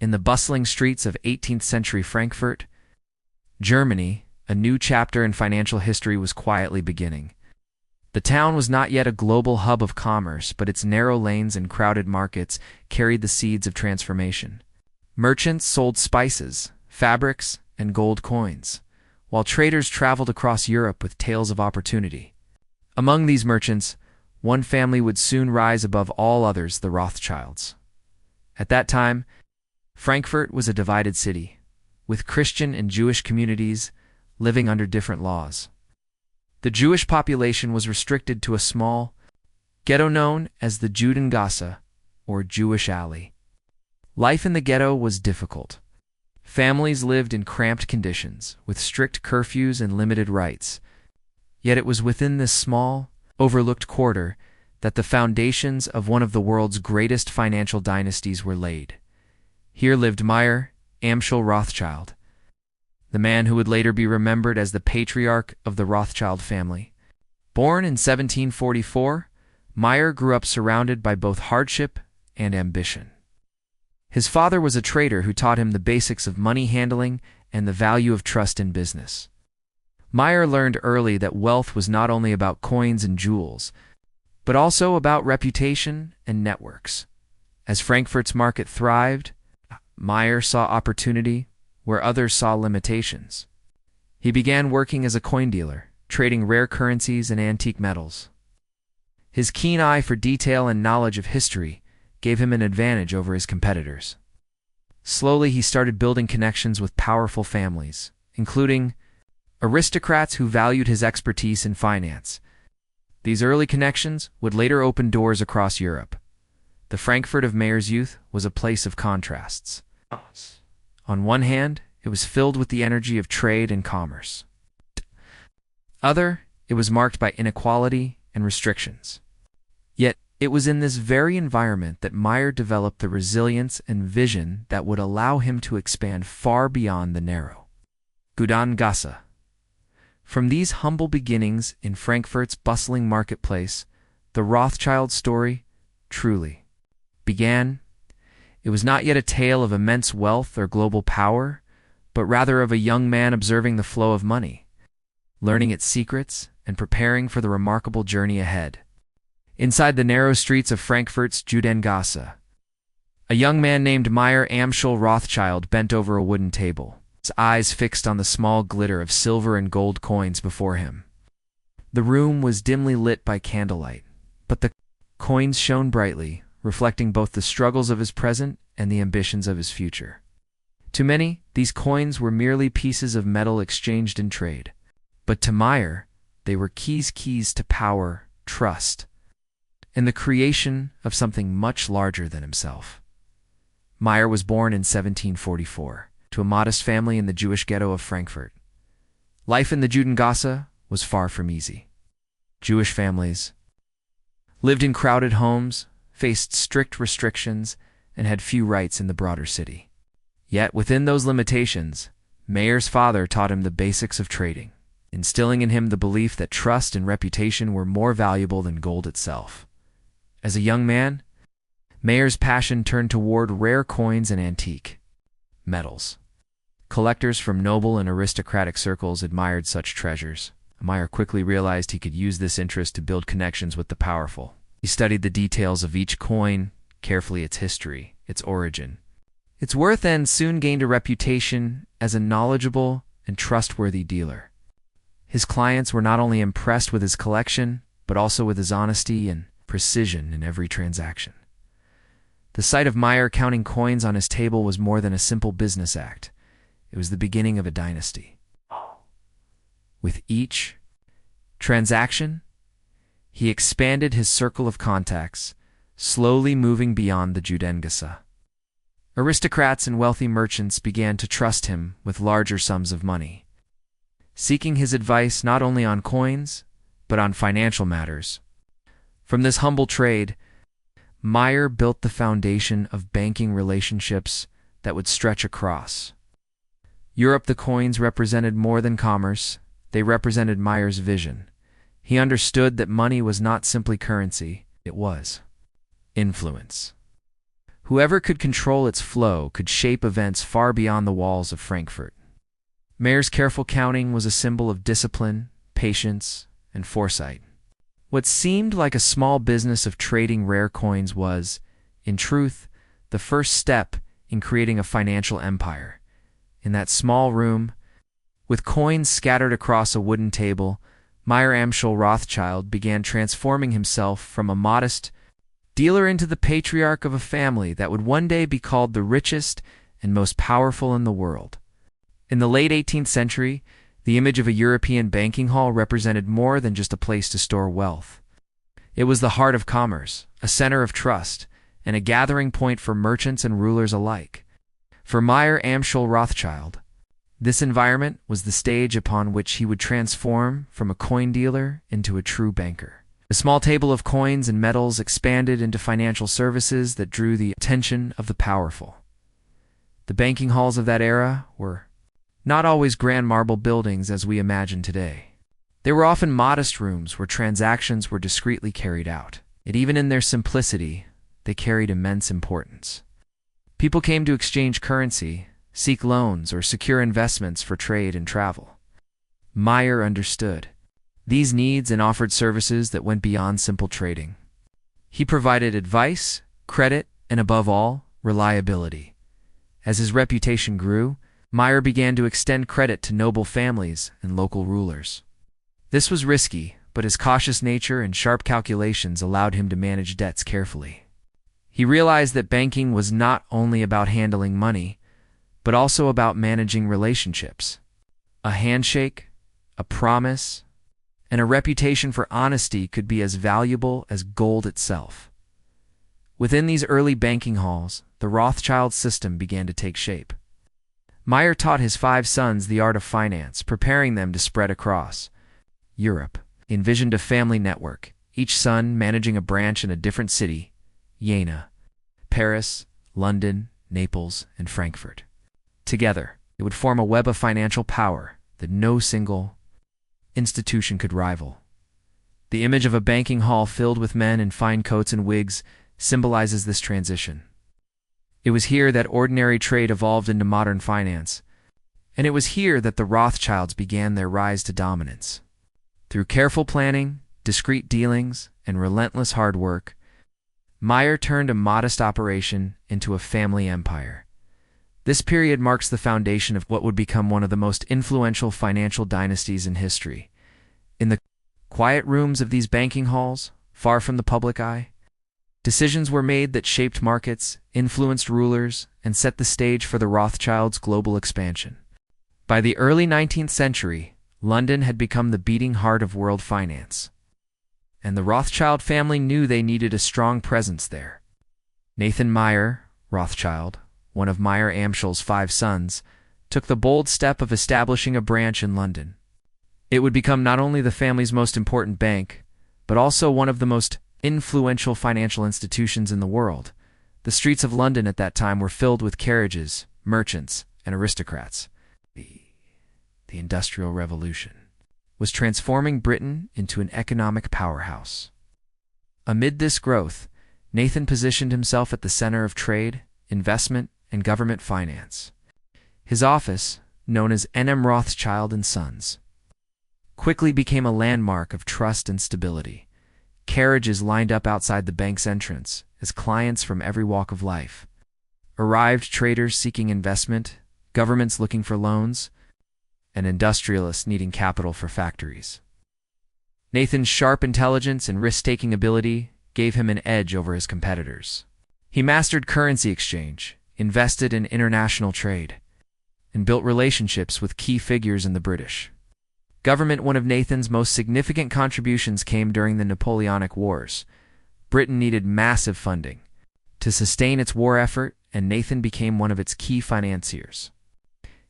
In the bustling streets of 18th-century Frankfurt, Germany, a new chapter in financial history was quietly beginning. The town was not yet a global hub of commerce, but its narrow lanes and crowded markets carried the seeds of transformation. Merchants sold spices, fabrics, and gold coins, while traders traveled across Europe with tales of opportunity. Among these merchants, one family would soon rise above all others, the Rothschilds. At that time, Frankfurt was a divided city, with Christian and Jewish communities living under different laws. The Jewish population was restricted to a small ghetto known as the Judengasse, or Jewish Alley. Life in the ghetto was difficult. Families lived in cramped conditions, with strict curfews and limited rights. Yet it was within this small, overlooked quarter that the foundations of one of the world's greatest financial dynasties were laid. Here lived Mayer Amschel Rothschild, the man who would later be remembered as the patriarch of the Rothschild family. Born in 1744, Mayer grew up surrounded by both hardship and ambition. His father was a trader who taught him the basics of money handling and the value of trust in business. Mayer learned early that wealth was not only about coins and jewels, but also about reputation and networks. As Frankfurt's market thrived, Mayer saw opportunity where others saw limitations. He began working as a coin dealer, trading rare currencies and antique metals. His keen eye for detail and knowledge of history gave him an advantage over his competitors. Slowly, he started building connections with powerful families, including aristocrats who valued his expertise in finance. These early connections would later open doors across Europe. The Frankfurt of Mayer's youth was a place of contrasts. On one hand, it was filled with the energy of trade and commerce. Other, it was marked by inequality and restrictions. Yet, it was in this very environment that Mayer developed the resilience and vision that would allow him to expand far beyond the narrow Judengasse. From these humble beginnings in Frankfurt's bustling marketplace, the Rothschild story truly began. It was not yet a tale of immense wealth or global power, but rather of a young man observing the flow of money, learning its secrets, and preparing for the remarkable journey ahead. Inside the narrow streets of Frankfurt's Judengasse, a young man named Mayer Amschel Rothschild bent over a wooden table, his eyes fixed on the small glitter of silver and gold coins before him. The room was dimly lit by candlelight, but the coins shone brightly, reflecting both the struggles of his present and the ambitions of his future. To many, these coins were merely pieces of metal exchanged in trade, but to Mayer, they were keys to power, trust, and the creation of something much larger than himself. Mayer was born in 1744 to a modest family in the Jewish ghetto of Frankfurt. Life in the Judengasse was far from easy. Jewish families lived in crowded homes, faced strict restrictions, and had few rights in the broader city. Yet within those limitations, Mayer's father taught him the basics of trading, instilling in him the belief that trust and reputation were more valuable than gold itself. As a young man, Mayer's passion turned toward rare coins and antique metals. Collectors from noble and aristocratic circles admired such treasures. Mayer quickly realized he could use this interest to build connections with the powerful. He studied the details of each coin, carefully its history, its origin, its worth, and soon gained a reputation as a knowledgeable and trustworthy dealer. His clients were not only impressed with his collection, but also with his honesty and precision in every transaction. The sight of Mayer counting coins on his table was more than a simple business act. It was the beginning of a dynasty. With each transaction, he expanded his circle of contacts, slowly moving beyond the Judengasse. Aristocrats and wealthy merchants began to trust him with larger sums of money, seeking his advice not only on coins, but on financial matters. From this humble trade, Mayer built the foundation of banking relationships that would stretch across Europe. The coins represented more than commerce, they represented Mayer's vision. He understood that money was not simply currency, it was influence. Whoever could control its flow could shape events far beyond the walls of Frankfurt. Mayer's careful counting was a symbol of discipline, patience, and foresight. What seemed like a small business of trading rare coins was, in truth, the first step in creating a financial empire. In that small room, with coins scattered across a wooden table, Mayer Amschel Rothschild began transforming himself from a modest dealer into the patriarch of a family that would one day be called the richest and most powerful in the world. In the late 18th century, the image of a European banking hall represented more than just a place to store wealth. It was the heart of commerce, a center of trust, and a gathering point for merchants and rulers alike. For Mayer Amschel Rothschild, this environment was the stage upon which he would transform from a coin dealer into a true banker. The small table of coins and metals expanded into financial services that drew the attention of the powerful. The banking halls of that era were not always grand marble buildings as we imagine today. They were often modest rooms where transactions were discreetly carried out. Yet even in their simplicity, they carried immense importance. People came to exchange currency, seek loans, or secure investments for trade and travel. Mayer understood these needs and offered services that went beyond simple trading. He provided advice, credit, and above all, reliability. As his reputation grew, Mayer began to extend credit to noble families and local rulers. This was risky, but his cautious nature and sharp calculations allowed him to manage debts carefully. He realized that banking was not only about handling money, but also about managing relationships. A handshake, a promise, and a reputation for honesty could be as valuable as gold itself. Within these early banking halls, the Rothschild system began to take shape. Mayer taught his 5 sons the art of finance, preparing them to spread across Europe. He envisioned a family network, each son managing a branch in a different city: Jena, Paris, London, Naples, and Frankfurt. Together, it would form a web of financial power that no single institution could rival. The image of a banking hall filled with men in fine coats and wigs symbolizes this transition. It was here that ordinary trade evolved into modern finance, and it was here that the Rothschilds began their rise to dominance. Through careful planning, discreet dealings, and relentless hard work, Mayer turned a modest operation into a family empire. This period marks the foundation of what would become one of the most influential financial dynasties in history. In the quiet rooms of these banking halls, far from the public eye, decisions were made that shaped markets, influenced rulers, and set the stage for the Rothschilds' global expansion. By the early 19th century, London had become the beating heart of world finance, and the Rothschild family knew they needed a strong presence there. Nathan Mayer Rothschild, one of Mayer Amschel's 5 sons, took the bold step of establishing a branch in London. It would become not only the family's most important bank, but also one of the most influential financial institutions in the world. The streets of London at that time were filled with carriages, merchants, and aristocrats. The Industrial Revolution was transforming Britain into an economic powerhouse. Amid this growth, Nathan positioned himself at the center of trade, investment, and government finance. His office, known as N.M. Rothschild & Sons, quickly became a landmark of trust and stability. Carriages lined up outside the bank's entrance as clients from every walk of life arrived: traders seeking investment, governments looking for loans, and industrialists needing capital for factories. Nathan's sharp intelligence and risk-taking ability gave him an edge over his competitors. He mastered currency exchange, invested in international trade, and built relationships with key figures in the British government. One of Nathan's most significant contributions came during the Napoleonic Wars. Britain needed massive funding to sustain its war effort, and Nathan became one of its key financiers.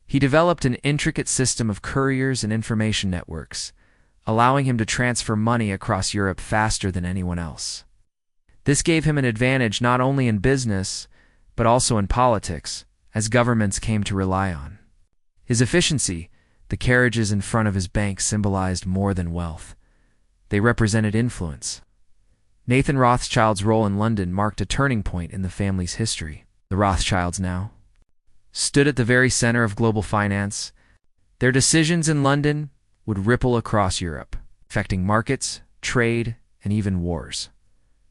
He developed an intricate system of couriers and information networks, allowing him to transfer money across Europe faster than anyone else. This gave him an advantage not only in business, but also in politics, as governments came to rely on his efficiency. The carriages in front of his bank symbolized more than wealth. They represented influence. Nathan Rothschild's role in London marked a turning point in the family's history. The Rothschilds now stood at the very center of global finance. Their decisions in London would ripple across Europe, affecting markets, trade, and even wars.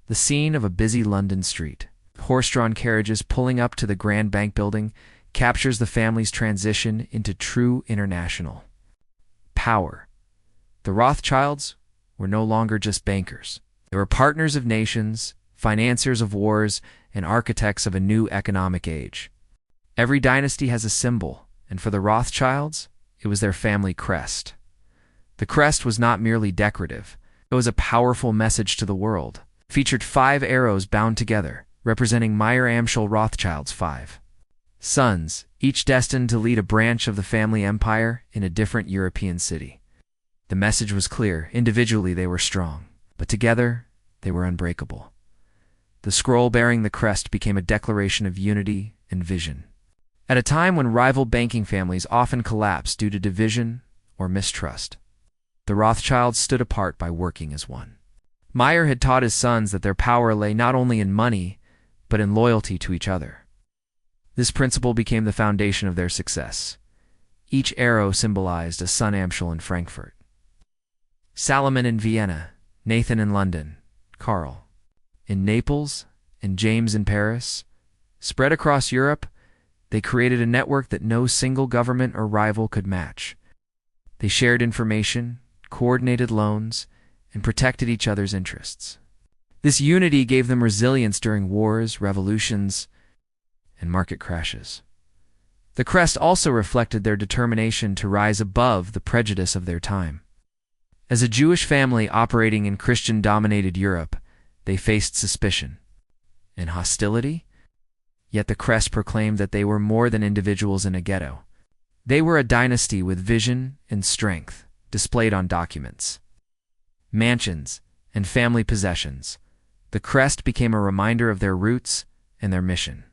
The scene of a busy London street, horse-drawn carriages pulling up to the Grand Bank building, captures the family's transition into true international power. The Rothschilds were no longer just bankers. They were partners of nations, financiers of wars, and architects of a new economic age. Every dynasty has a symbol, and for the Rothschilds, it was their family crest. The crest was not merely decorative. It was a powerful message to the world. It featured 5 arrows bound together, representing Mayer Amschel Rothschild's 5 sons, each destined to lead a branch of the family empire in a different European city. The message was clear. Individually, they were strong, but together, they were unbreakable. The scroll bearing the crest became a declaration of unity and vision. At a time when rival banking families often collapsed due to division or mistrust, the Rothschilds stood apart by working as one. Mayer had taught his sons that their power lay not only in money, but in loyalty to each other. This principle became the foundation of their success. Each arrow symbolized a son Amschel in Frankfurt, Salomon in Vienna, Nathan in London, Karl in Naples, and James in Paris. Spread across Europe, they created a network that no single government or rival could match. They shared information, coordinated loans, and protected each other's interests. This unity gave them resilience during wars, revolutions, and market crashes. The crest also reflected their determination to rise above the prejudice of their time. As a Jewish family operating in Christian-dominated Europe, they faced suspicion and hostility, yet the crest proclaimed that they were more than individuals in a ghetto. They were a dynasty with vision and strength, displayed on documents, mansions, and family possessions. The crest became a reminder of their roots and their mission.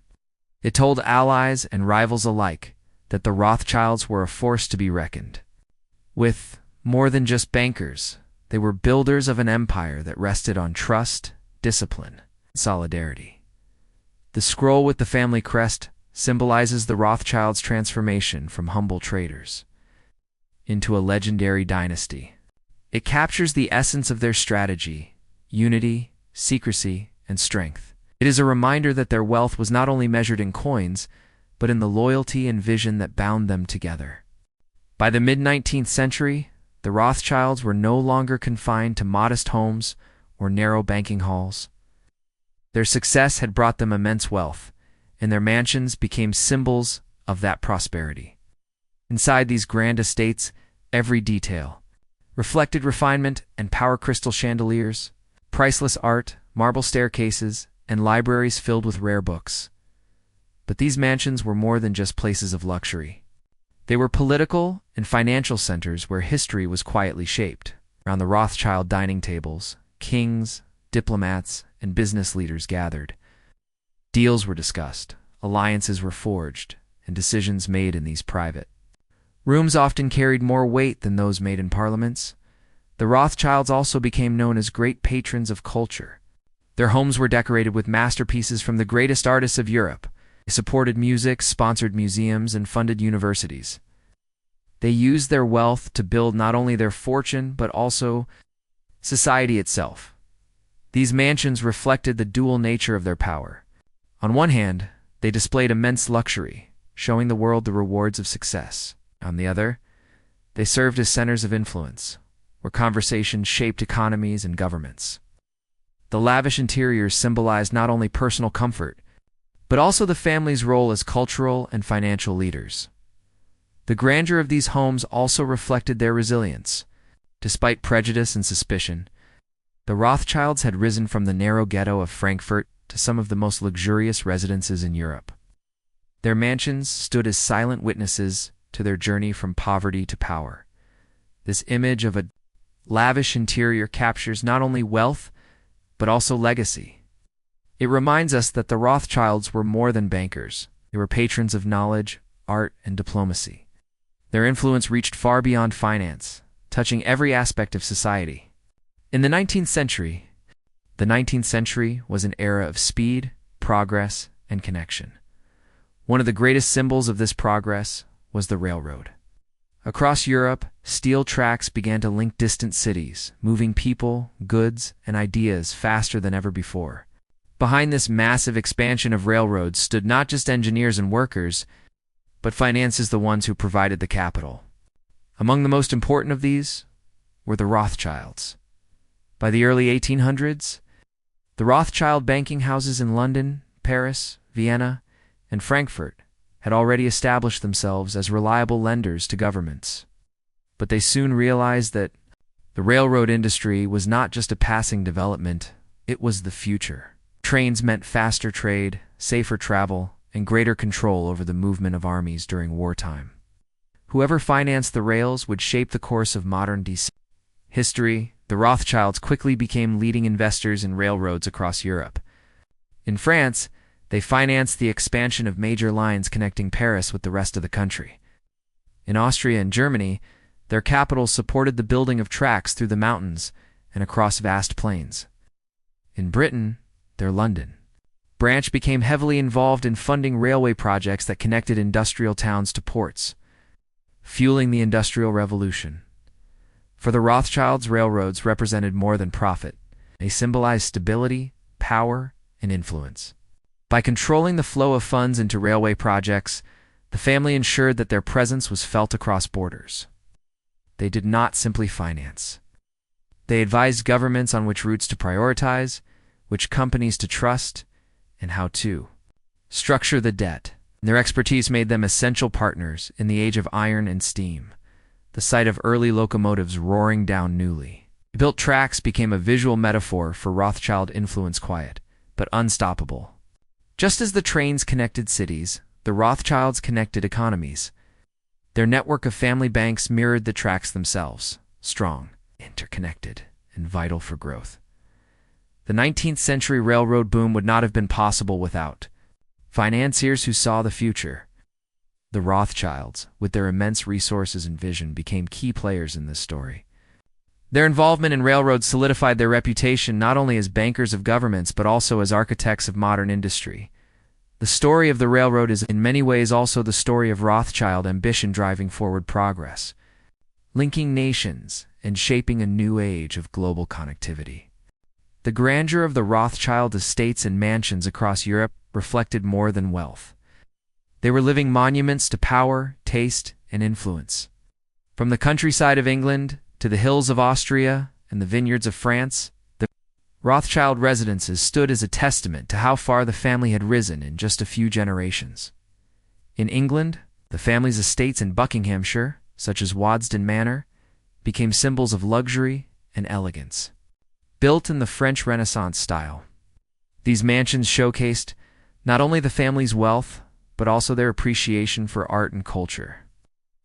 It told allies and rivals alike that the Rothschilds were a force to be reckoned with. More than just bankers, they were builders of an empire that rested on trust, discipline, and solidarity. The scroll with the family crest symbolizes the Rothschilds' transformation from humble traders into a legendary dynasty. It captures the essence of their strategy, unity, secrecy, and strength. It is a reminder that their wealth was not only measured in coins, but in the loyalty and vision that bound them together. By the mid-19th century, the Rothschilds were no longer confined to modest homes or narrow banking halls. Their success had brought them immense wealth, and their mansions became symbols of that prosperity. Inside these grand estates, every detail reflected refinement and power crystal chandeliers, priceless art, marble staircases, and libraries filled with rare books. But these mansions were more than just places of luxury. They were political and financial centers where history was quietly shaped. Around the Rothschild dining tables, kings, diplomats, and business leaders gathered. Deals were discussed, alliances were forged, and decisions made in these private rooms often carried more weight than those made in parliaments. The Rothschilds also became known as great patrons of culture. Their homes were decorated with masterpieces from the greatest artists of Europe. They supported music, sponsored museums, and funded universities. They used their wealth to build not only their fortune, but also society itself. These mansions reflected the dual nature of their power. On one hand, they displayed immense luxury, showing the world the rewards of success. On the other, they served as centers of influence, where conversations shaped economies and governments. The lavish interiors symbolized not only personal comfort, but also the family's role as cultural and financial leaders. The grandeur of these homes also reflected their resilience. Despite prejudice and suspicion, the Rothschilds had risen from the narrow ghetto of Frankfurt to some of the most luxurious residences in Europe. Their mansions stood as silent witnesses to their journey from poverty to power. This image of a lavish interior captures not only wealth, but also legacy. It reminds us that the Rothschilds were more than bankers. They were patrons of knowledge, art, and diplomacy. Their influence reached far beyond finance, touching every aspect of society. In the 19th century, The 19th century was an era of speed, progress, and connection. One of the greatest symbols of this progress was the railroad. Across Europe, steel tracks began to link distant cities, moving people, goods, and ideas faster than ever before. Behind this massive expansion of railroads stood not just engineers and workers, but finances, the ones who provided the capital. Among the most important of these were the Rothschilds. By the early 1800s, the Rothschild banking houses in London, Paris, Vienna, and Frankfurt had already established themselves as reliable lenders to governments. But they soon realized that the railroad industry was not just a passing development, it was the future. Trains meant faster trade, safer travel, and greater control over the movement of armies during wartime. Whoever financed the rails would shape the course of modern history. The Rothschilds quickly became leading investors in railroads across Europe. In France, they financed the expansion of major lines connecting Paris with the rest of the country. In Austria and Germany, their capitals supported the building of tracks through the mountains and across vast plains. In Britain, their London branch became heavily involved in funding railway projects that connected industrial towns to ports, fueling the Industrial Revolution. For the Rothschilds, railroads represented more than profit. They symbolized stability, power, and influence. By controlling the flow of funds into railway projects, the family ensured that their presence was felt across borders. They did not simply finance. They advised governments on which routes to prioritize, which companies to trust, and how to structure the debt. Their expertise made them essential partners in the age of iron and steam, the sight of early locomotives roaring down newly built tracks became a visual metaphor for Rothschild influence, quiet, but unstoppable. Just as the trains connected cities, the Rothschilds connected economies. Their network of family banks mirrored the tracks themselves, strong, interconnected, and vital for growth. The 19th century railroad boom would not have been possible without financiers who saw the future. The Rothschilds, with their immense resources and vision, became key players in this story. Their involvement in railroads solidified their reputation not only as bankers of governments but also as architects of modern industry. The story of the railroad is in many ways also the story of Rothschild ambition driving forward progress, linking nations and shaping a new age of global connectivity. The grandeur of the Rothschild estates and mansions across Europe reflected more than wealth. They were living monuments to power, taste, and influence. From the countryside of England to the hills of Austria and the vineyards of France, the Rothschild residences stood as a testament to how far the family had risen in just a few generations. In England, the family's estates in Buckinghamshire, such as Waddesdon Manor, became symbols of luxury and elegance. Built in the French Renaissance style, these mansions showcased not only the family's wealth, but also their appreciation for art and culture.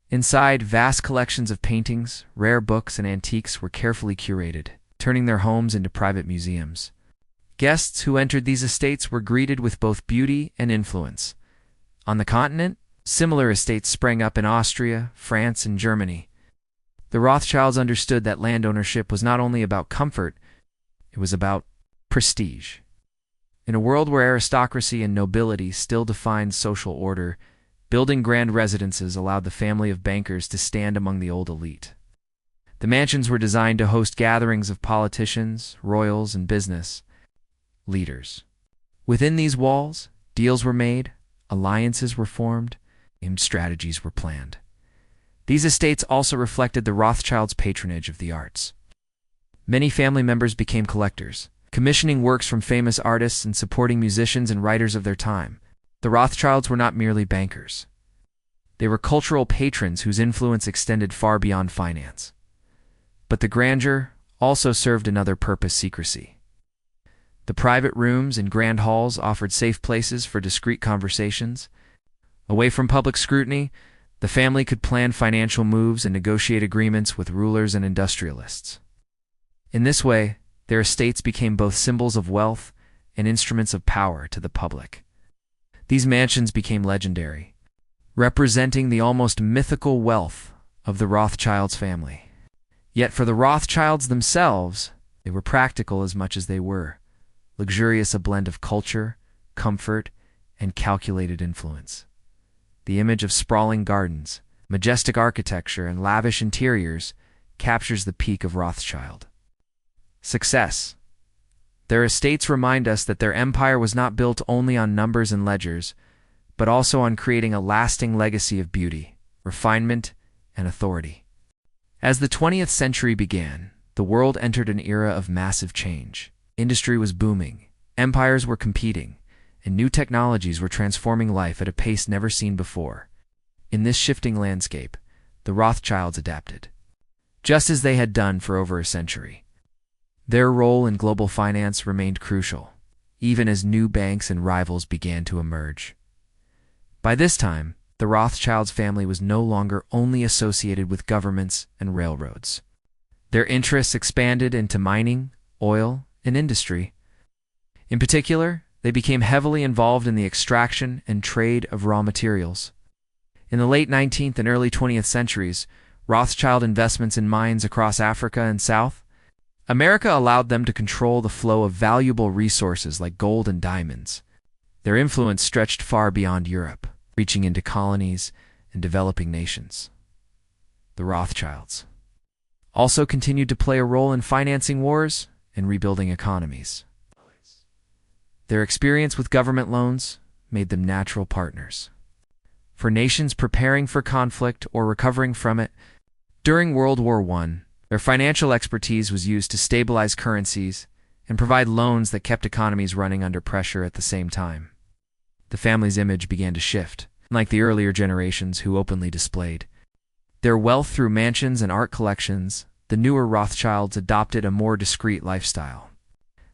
Inside, vast collections of paintings, rare books, and antiques were carefully curated, turning their homes into private museums. Guests who entered these estates were greeted with both beauty and influence. On the continent, similar estates sprang up in Austria, France, and Germany. The Rothschilds understood that land ownership was not only about comfort, it was about prestige. In a world where aristocracy and nobility still defined social order, building grand residences allowed the family of bankers to stand among the old elite. The mansions were designed to host gatherings of politicians, royals, and business leaders. Within these walls, deals were made, alliances were formed, and strategies were planned. These estates also reflected the Rothschilds' patronage of the arts. Many family members became collectors, commissioning works from famous artists and supporting musicians and writers of their time. The Rothschilds were not merely bankers. They were cultural patrons whose influence extended far beyond finance. But the grandeur also served another purpose: secrecy. The private rooms and grand halls offered safe places for discreet conversations. Away from public scrutiny, the family could plan financial moves and negotiate agreements with rulers and industrialists. In this way, their estates became both symbols of wealth and instruments of power to the public. These mansions became legendary, representing the almost mythical wealth of the Rothschilds family. Yet for the Rothschilds themselves, They were practical as much as they were luxurious, a blend of culture, comfort, and calculated influence. The image of sprawling gardens, majestic architecture, and lavish interiors captures the peak of Rothschild. Success. Their estates remind us that their empire was not built only on numbers and ledgers, but also on creating a lasting legacy of beauty, refinement, and authority. As the 20th century began, the world entered an era of massive change. Industry was booming, empires were competing, and new technologies were transforming life at a pace never seen before. In this shifting landscape, the Rothschilds adapted, just as they had done for over a century. Their role in global finance remained crucial, even as new banks and rivals began to emerge. By this time, the Rothschilds family was no longer only associated with governments and railroads. Their interests expanded into mining, oil, and industry. In particular, they became heavily involved in the extraction and trade of raw materials. In the late 19th and early 20th centuries, Rothschild investments in mines across Africa and South America allowed them to control the flow of valuable resources like gold and diamonds. Their influence stretched far beyond Europe, reaching into colonies and developing nations. The Rothschilds also continued to play a role in financing wars and rebuilding economies. Their experience with government loans made them natural partners for nations preparing for conflict or recovering from it. During World War I, their financial expertise was used to stabilize currencies and provide loans that kept economies running under pressure at the same time. The family's image began to shift, unlike the earlier generations who openly displayed their wealth through mansions and art collections. The newer Rothschilds adopted a more discreet lifestyle.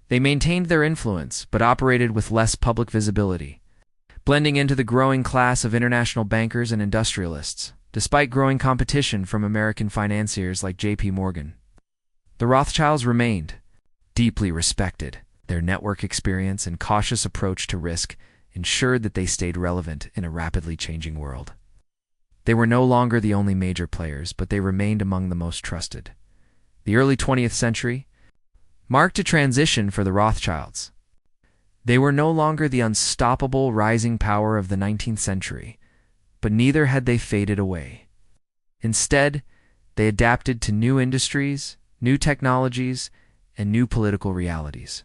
They maintained their influence, but operated with less public visibility, blending into the growing class of international bankers and industrialists, despite growing competition from American financiers like J.P. Morgan. The Rothschilds remained deeply respected. Their network experience and cautious approach to risk ensured that they stayed relevant in a rapidly changing world. They were no longer the only major players, but they remained among the most trusted. The early 20th century marked a transition for the Rothschilds. They were no longer the unstoppable rising power of the 19th century, but neither had they faded away. Instead, they adapted to new industries, new technologies, and new political realities.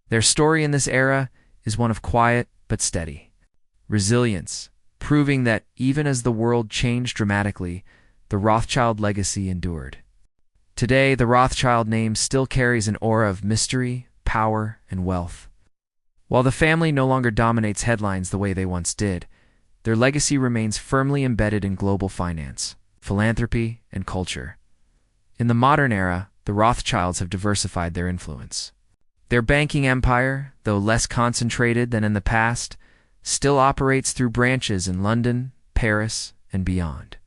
Their story in this era is one of quiet but steady resilience, proving that even as the world changed dramatically, the Rothschild legacy endured. Today, the Rothschild name still carries an aura of mystery, power, and wealth. While the family no longer dominates headlines the way they once did, their legacy remains firmly embedded in global finance, philanthropy, and culture. In the modern era, the Rothschilds have diversified their influence. Their banking empire, though less concentrated than in the past, still operates through branches in London, Paris, and beyond.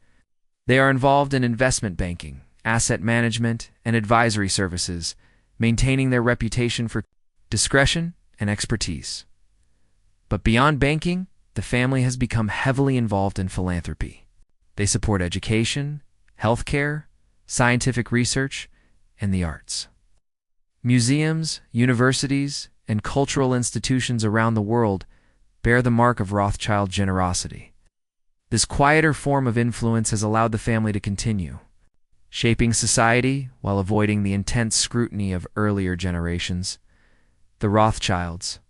They are involved in investment banking, asset management, and advisory services, maintaining their reputation for discretion and expertise. But beyond banking, the family has become heavily involved in philanthropy. They support education, healthcare, scientific research, and the arts. Museums, universities, and cultural institutions around the world bear the mark of Rothschild generosity. This quieter form of influence has allowed the family to continue, shaping society while avoiding the intense scrutiny of earlier generations. The Rothschilds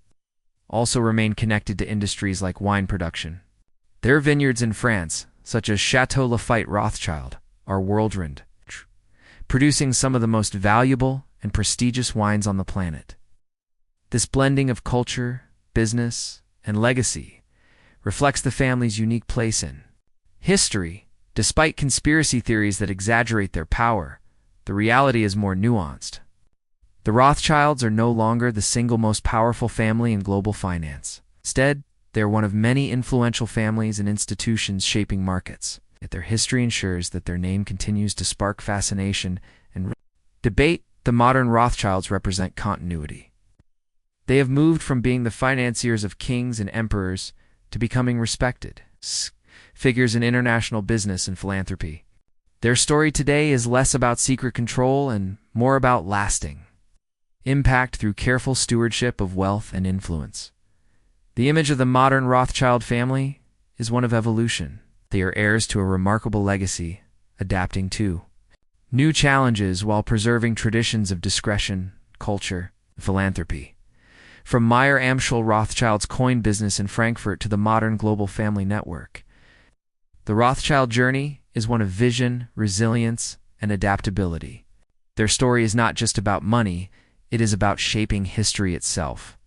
also remain connected to industries like wine production. Their vineyards in France, such as Chateau Lafite Rothschild, are world-renowned, producing some of the most valuable and prestigious wines on the planet. This blending of culture, business, and legacy reflects the family's unique place in history. Despite conspiracy theories that exaggerate their power, the reality is more nuanced. The Rothschilds are no longer the single most powerful family in global finance. Instead, they are one of many influential families and institutions shaping markets. Yet their history ensures that their name continues to spark fascination and debate. The modern Rothschilds represent continuity. They have moved from being the financiers of kings and emperors to becoming respected figures in international business and philanthropy. Their story today is less about secret control and more about lasting Impact through careful stewardship of wealth and influence. The image of the modern Rothschild family is one of evolution. They are heirs to a remarkable legacy, adapting to new challenges while preserving traditions of discretion, culture, and philanthropy. From Mayer Amschel Rothschild's coin business in Frankfurt to the modern global family network, the Rothschild journey is one of vision, resilience, and adaptability. Their story is not just about money, it is about shaping history itself.